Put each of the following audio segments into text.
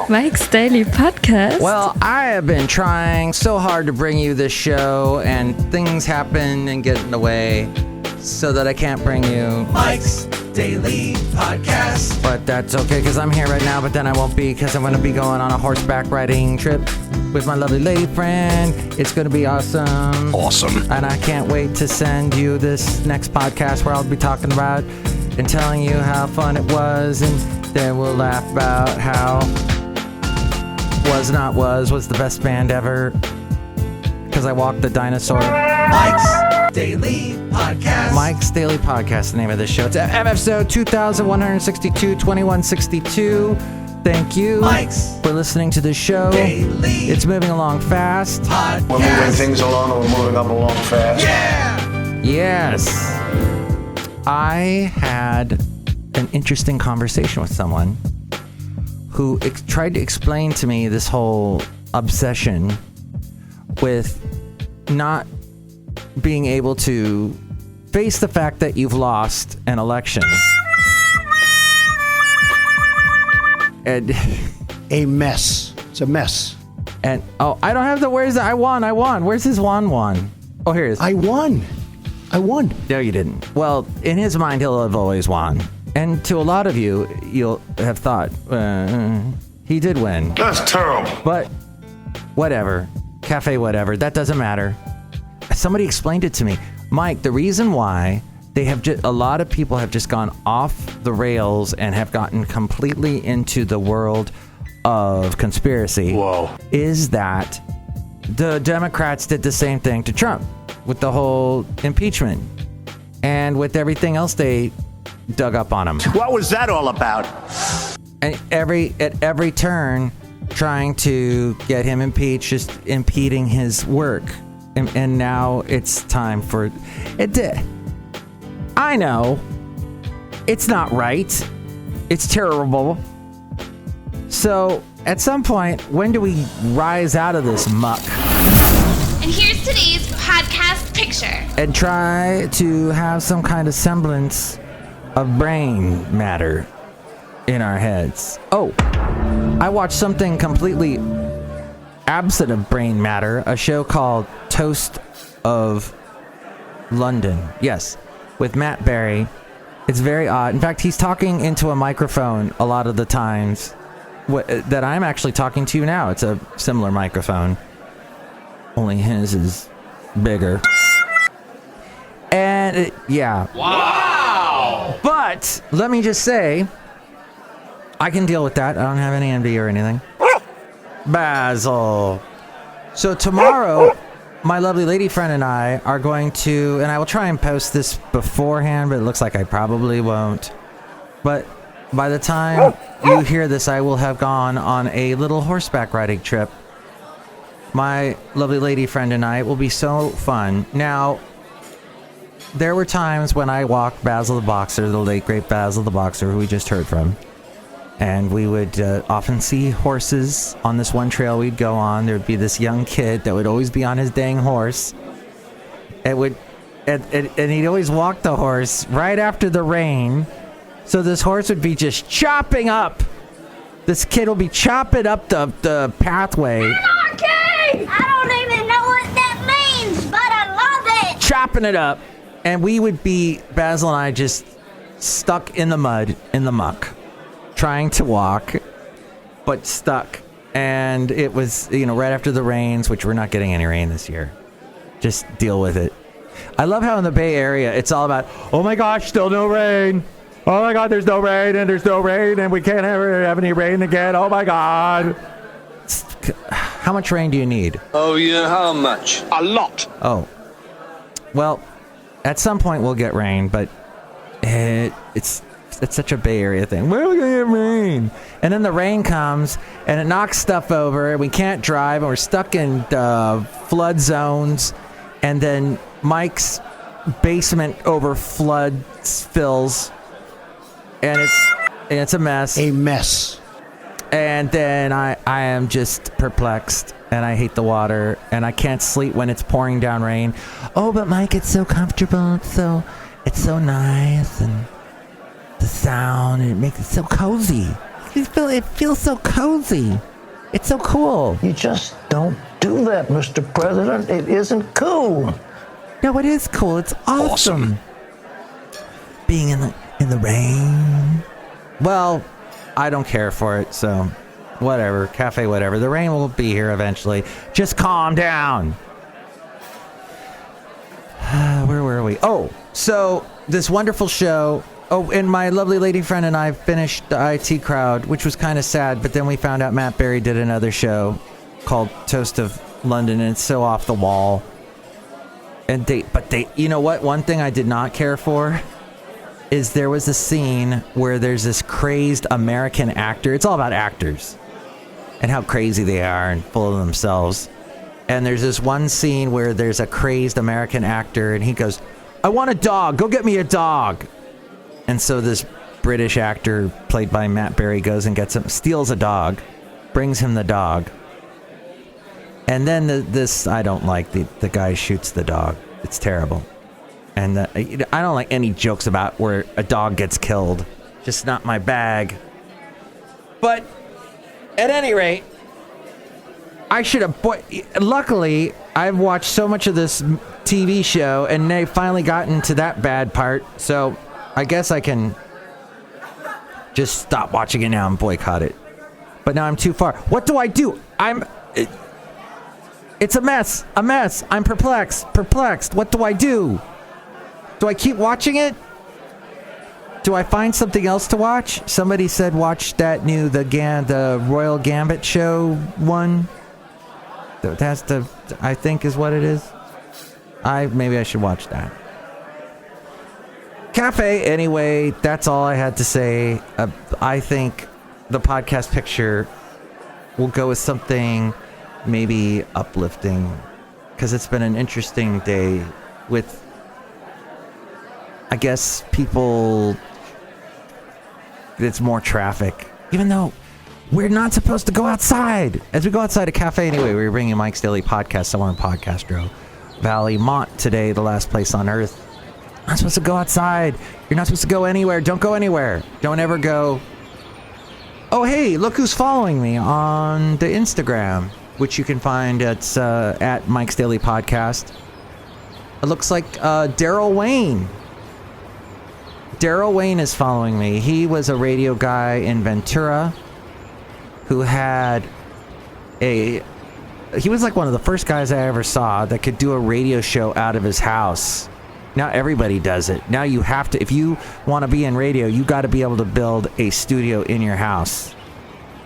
Mike's Daily Podcast. Well, I have been trying so hard to bring you this show, and things happen and get in the way so that I can't bring you Mike's Daily Podcast. But that's okay, because I'm here right now, but then I won't be, because I'm going to be going on a horseback riding trip with my lovely lady friend. It's going to be awesome. Awesome. And I can't wait to send you this next podcast where I'll be talking about and telling you how fun it was, and then we'll laugh about how was the best band ever, because I walked the dinosaur. Mike's Daily Podcast. Mike's Daily Podcast, the name of this show. It's episode 2162, 2162. Thank you for listening to the show. Daily It's moving along fast. Podcast. We're moving things along, and we're moving up along fast. Yeah! Yes. I had an interesting conversation with someone who tried to explain to me this whole obsession with not being able to face the fact that you've lost an election. And A mess. It's a mess. and I don't have the where's the I won. Where's his won? Oh, here it is. I won. No, you didn't. Well, in his mind, he'll have always won. And to a lot of you, you'll have thought, he did win. That's terrible. But whatever. Cafe whatever. That doesn't matter. Somebody explained it to me. Mike, the reason why they have a lot of people have just gone off the rails and have gotten completely into the world of conspiracy is that the Democrats did the same thing to Trump with the whole impeachment and with everything else they dug up on him. What was that all about? And at every turn, trying to get him impeached, just impeding his work. And now it's time for it. I know it's not right. It's terrible. So at some point, when do we rise out of this muck? And here's today's podcast picture. And try to have some kind of semblance of brain matter in our heads. Oh, I watched something completely absent of brain matter, a show called Toast of London. Yes, with Matt Berry. It's very odd. In fact, he's talking into a microphone a lot of the times that I'm actually talking to now. It's a similar microphone, only his is bigger. And yeah. Wow! But let me just say, I can deal with that. I don't have any envy or anything. Basil. So tomorrow, my lovely lady friend and I are going to, and I will try and post this beforehand, but it looks like I probably won't. But by the time you hear this, I will have gone on a little horseback riding trip. My lovely lady friend and I, it will be so fun. Now, there were times when I walked Basil the Boxer, the late great Basil the Boxer, who we just heard from. And we would often see horses on this one trail we'd go on. There would be this young kid that would always be on his dang horse. And he'd always walk the horse right after the rain. So this horse would be just chopping up. This kid will be chopping up the pathway. Anarchy! I don't even know what that means, but I love it. Chopping it up. And we would be, Basil and I, just stuck in the mud, in the muck, trying to walk, but stuck. And it was, right after the rains, which we're not getting any rain this year. Just deal with it. I love how in the Bay Area, it's all about, oh my gosh, still no rain. Oh my God, there's no rain, and we can't ever have any rain again. Oh my God. How much rain do you need? Oh, yeah, how much? A lot. Oh. Well, at some point we'll get rain, but it's such a Bay Area thing. Where are we going to get rain? And then the rain comes, and it knocks stuff over, and we can't drive, and we're stuck in flood zones, and then Mike's basement fills, and it's a mess. A mess. And then I am just perplexed, and I hate the water, and I can't sleep when it's pouring down rain. Oh, but Mike, it's so comfortable. It's so nice, and the sound, and it makes it so cozy. it feels so cozy. It's so cool. You just don't do that, Mr. President. It isn't cool. No, it is cool. It's awesome. Being in the rain. Well, I don't care for it, so whatever. Cafe, whatever. The rain will be here eventually. Just calm down. Where were we? Oh, so this wonderful show. Oh, and my lovely lady friend and I finished the IT Crowd, which was kind of sad, but then we found out Matt Berry did another show called Toast of London, and it's so off the wall. And they, you know what? One thing I did not care for is there was a scene where there's this crazed American actor. It's all about actors and how crazy they are and full of themselves. And there's this one scene where there's a crazed American actor and he goes, "I want a dog. Go get me a dog." And so this British actor played by Matt Berry goes and gets him, steals a dog, brings him the dog. And then this, I don't like, the guy shoots the dog. It's terrible. And I don't like any jokes about where a dog gets killed. Just not my bag. But at any rate, I should have... Luckily, I've watched so much of this TV show, and they finally gotten to that bad part. So I guess I can just stop watching it now and boycott it. But now I'm too far. What do I do? It's a mess. I'm perplexed. What do I do? Do I keep watching it? Do I find something else to watch? Somebody said watch that new, the Royal Gambit show one. That's I think is what it is. Maybe I should watch that. Cafe, anyway, that's all I had to say. I think the podcast picture will go with something maybe uplifting, because it's been an interesting day with, I guess, people. It's more traffic, even though we're not supposed to go outside. As we go outside a cafe anyway, we're bringing Mike's Daily Podcast somewhere in Podcastro Valley, Mont today, the last place on earth. Not supposed to go outside. You're not supposed to go anywhere. Don't go anywhere. Don't ever go. Oh, hey, look who's following me on the Instagram, which you can find at Mike's Daily Podcast. It looks like Daryl Wayne. Daryl Wayne is following me. He was a radio guy in Ventura who had he was like one of the first guys I ever saw that could do a radio show out of his house. Now everybody does it. Now you have to, if you want to be in radio, you got to be able to build a studio in your house.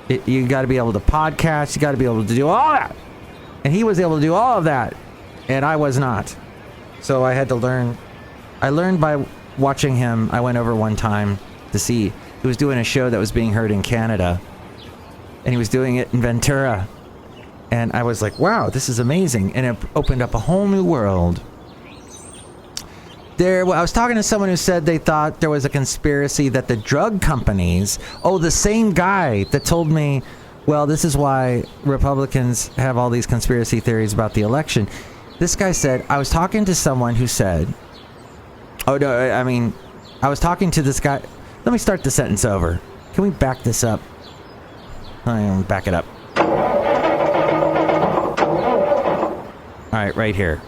You got to be able to podcast. You got to be able to do all that. And he was able to do all of that. And I was not. So I had to learn. I learned by watching him. I went over one time to see. He was doing a show that was being heard in Canada. And he was doing it in Ventura. And I was like, wow, this is amazing. And it opened up a whole new world. I was talking to someone who said they thought there was a conspiracy that the drug companies, the same guy that told me, well, this is why Republicans have all these conspiracy theories about the election. This guy said, I was talking to someone who said, I was talking to this guy. Let me start the sentence over. Can we back this up? Back it up. All right, right here.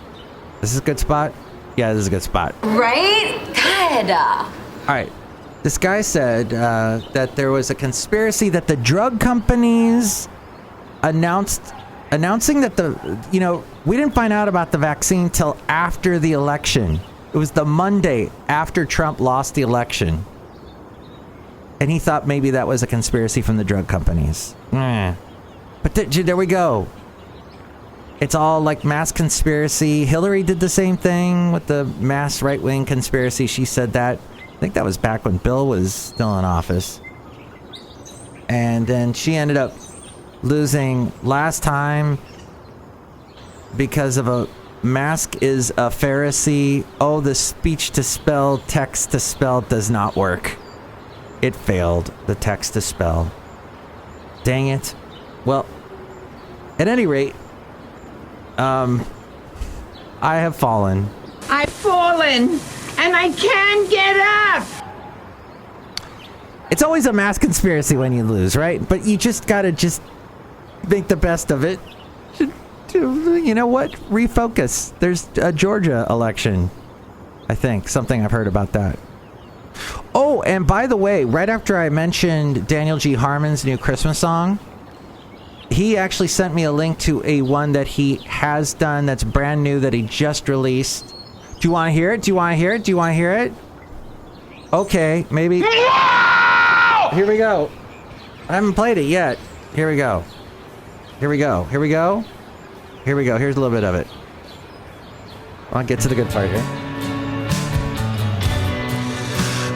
This is a good spot? Yeah, this is a good spot. Right? Good. All right. This guy said that there was a conspiracy that the drug companies announcing that we didn't find out about the vaccine till after the election. It was the Monday after Trump lost the election. And he thought maybe that was a conspiracy from the drug companies. But there we go. It's all like mass conspiracy. Hillary did the same thing with the mass right-wing conspiracy. She said that. I think that was back when Bill was still in office. And then she ended up losing last time because of a mask is a Pharisee. Oh, the speech to spell, text to spell does not work. It failed, the text to spell. Dang it. Well, at any rate, I have fallen. I've fallen, and I can't get up. It's always a mass conspiracy when you lose, right? But you just gotta make the best of it. You know what? Refocus. There's a Georgia election. I think. Something I've heard about that. Oh, and by the way, right after I mentioned Daniel G. Harmon's new Christmas song, he actually sent me a link to a one that he has done that's brand new that he just released. Do you want to hear it? Do you want to hear it? Do you want to hear it? Okay, maybe. Here we go. I haven't played it yet. Here we go. Here we go. Here we go. Here we go. Here's a little bit of it. I'll get to the good part here.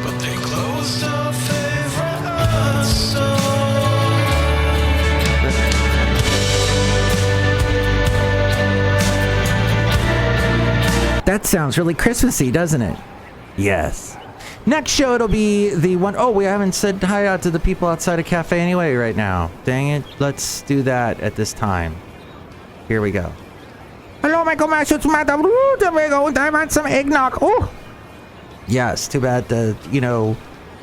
But they closed our favorite store. That sounds really Christmassy, doesn't it? Yes. Next show, it'll be the one... Oh, we haven't said hi out to the people outside a cafe anyway right now. Dang it. Let's do that at this time. Here we go. Hello, my commercial. It's Madame Rootabega. I want some eggnog. Oh! Yes, too bad the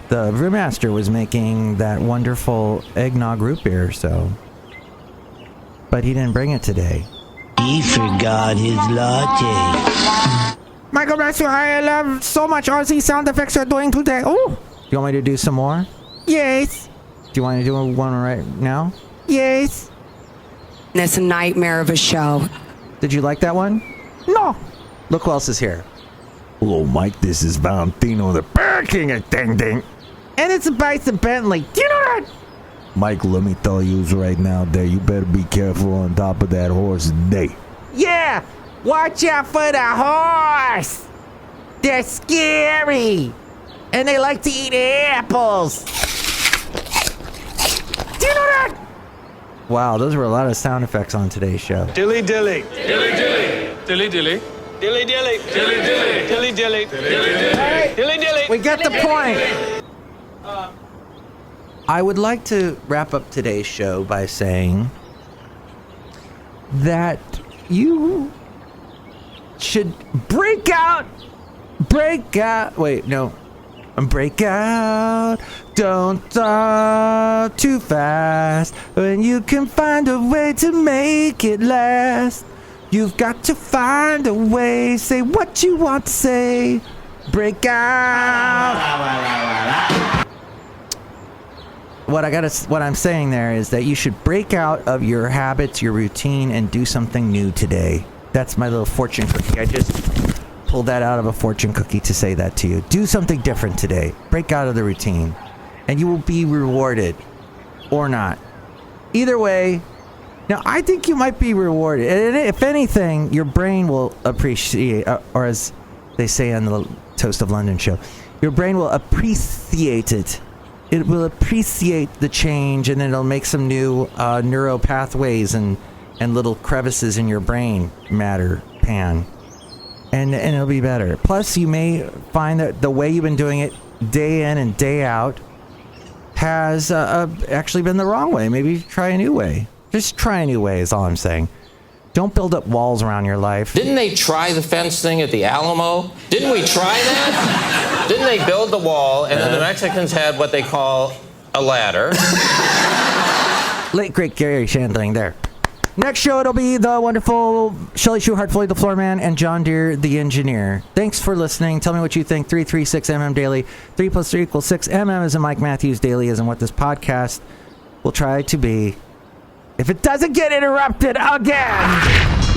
brewmaster was making that wonderful eggnog root beer, so... But he didn't bring it today. He forgot his latte. Michael bless you, I love so much all these sound effects you're doing today. Oh! You want me to do some more? Yes. Do you want to do one right now? Yes. It's a nightmare of a show. Did you like that one? No. Look who else is here. Hello, Mike. This is Valentino, the Bear King of Ding Ding. And it's Bison Bentley. Do you know that? Mike, let me tell you right now that you better be careful on top of that horse today. Yeah. Watch out for the horse. They're scary. And they like to eat apples. Do you know that? Wow, those were a lot of sound effects on today's show. Dilly dilly. Dilly dilly. Dilly dilly. Dilly dilly. Dilly dilly. Dilly dilly. Dilly dilly. We get the point. I would like to wrap up today's show by saying that you should break out, don't talk too fast, when you can find a way to make it last. You've got to find a way, say what you want to say, break out. What I'm saying there is that you should break out of your habits, your routine, and do something new today. That's my little fortune cookie. I just pulled that out of a fortune cookie to say that to you. Do something different today. Break out of the routine, and you will be rewarded, or not. Either way, now I think you might be rewarded. And if anything, your brain will appreciate, or as they say on the Toast of London show, your brain will appreciate it. It will appreciate the change, and it'll make some new neuro pathways and little crevices in your brain matter pan, and it'll be better. Plus, you may find that the way you've been doing it day in and day out has actually been the wrong way. Maybe try a new way. Just try a new way is all I'm saying. Don't build up walls around your life. Didn't they try the fence thing at the Alamo? Didn't we try that? Didn't they build the wall, and then the Mexicans had what they call a ladder? Late great Gary Shandling there. Next show, it'll be the wonderful Chely Shoehart, Floyd the Floorman, and John Deere the Engineer. Thanks for listening. Tell me what you think. 336MM Daily. 3 + 3 = 6. MM is in Mike Matthews Daily, is in what this podcast will try to be. If it doesn't get interrupted again.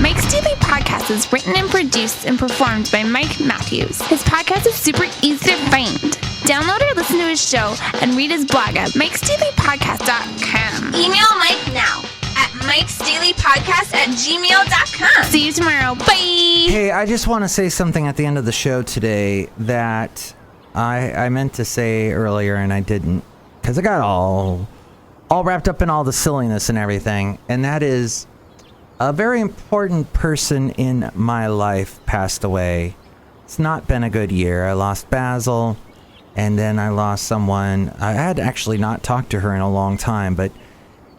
Mike's Daily Podcast is written and produced and performed by Mike Matthews. His podcast is super easy to find. Download or listen to his show and read his blog at mikesdailypodcast.com. Email Mike now at mikesdailypodcast@gmail.com. See you tomorrow. Bye. Hey, I just want to say something at the end of the show today that I meant to say earlier and I didn't, because I got all wrapped up in all the silliness and everything, and that is a very important person in my life passed away. It's not been a good year. I lost Basil, and then I lost someone. I had actually not talked to her in a long time, but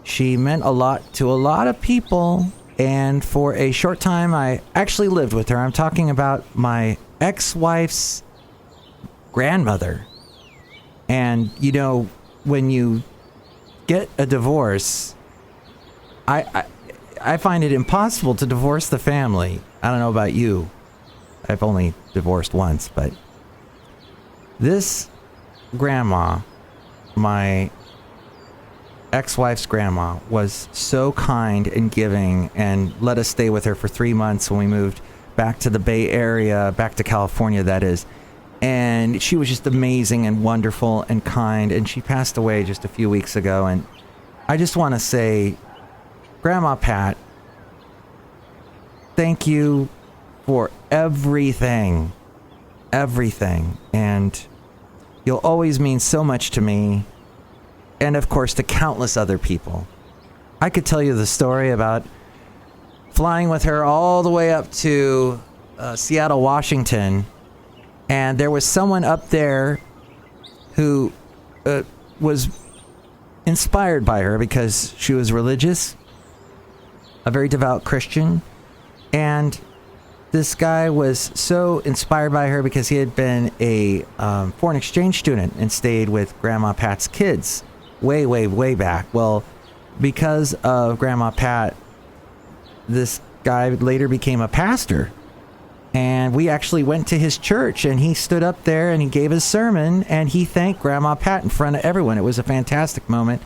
she meant a lot to a lot of people, and for a short time I actually lived with her. I'm talking about my ex-wife's grandmother. And, you know, when you get a divorce, I find it impossible to divorce the family. I don't know about you. I've only divorced once, but this grandma, my ex-wife's grandma, was so kind and giving and let us stay with her for 3 months when we moved back to the Bay Area, back to California, that is. And she was just amazing and wonderful and kind, and she passed away just a few weeks ago. And I just want to say, Grandma Pat, thank you for everything. Everything. And you'll always mean so much to me, and of course to countless other people. I could tell you the story about flying with her all the way up to Seattle, Washington, and there was someone up there who was inspired by her because she was religious, a very devout Christian, and this guy was so inspired by her because he had been a foreign exchange student and stayed with Grandma Pat's kids way back. Well, because of Grandma Pat, this guy later became a pastor. And we actually went to his church, and he stood up there and he gave his sermon, and he thanked Grandma Pat in front of everyone. It was a fantastic moment.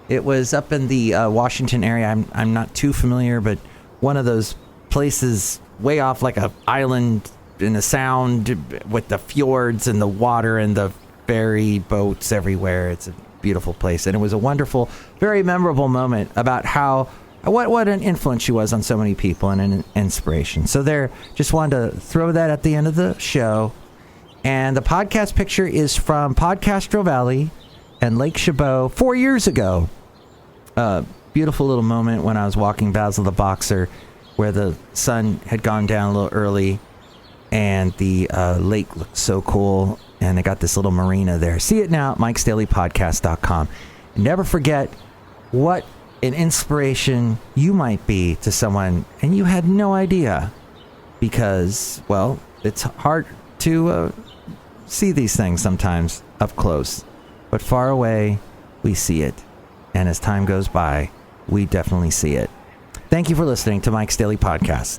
It was up in the Washington area. I'm not too familiar, but one of those places way off, like a island in the sound with the fjords and the water and the ferry boats everywhere. It's a beautiful place. And it was a wonderful, very memorable moment about how what an influence she was on so many people and an inspiration. So there, just wanted to throw that at the end of the show. And the podcast picture is from Podcastro Valley and Lake Chabot 4 years ago. Beautiful little moment when I was walking Basil the Boxer, where the sun had gone down a little early and the lake looked so cool, and they got this little marina there. See it now at mikesdailypodcast.com. And never forget what an inspiration you might be to someone and you had no idea, because, well, it's hard to see these things sometimes up close, but far away we see it, and as time goes by we definitely see it. Thank you for listening to Mike's Daily Podcast.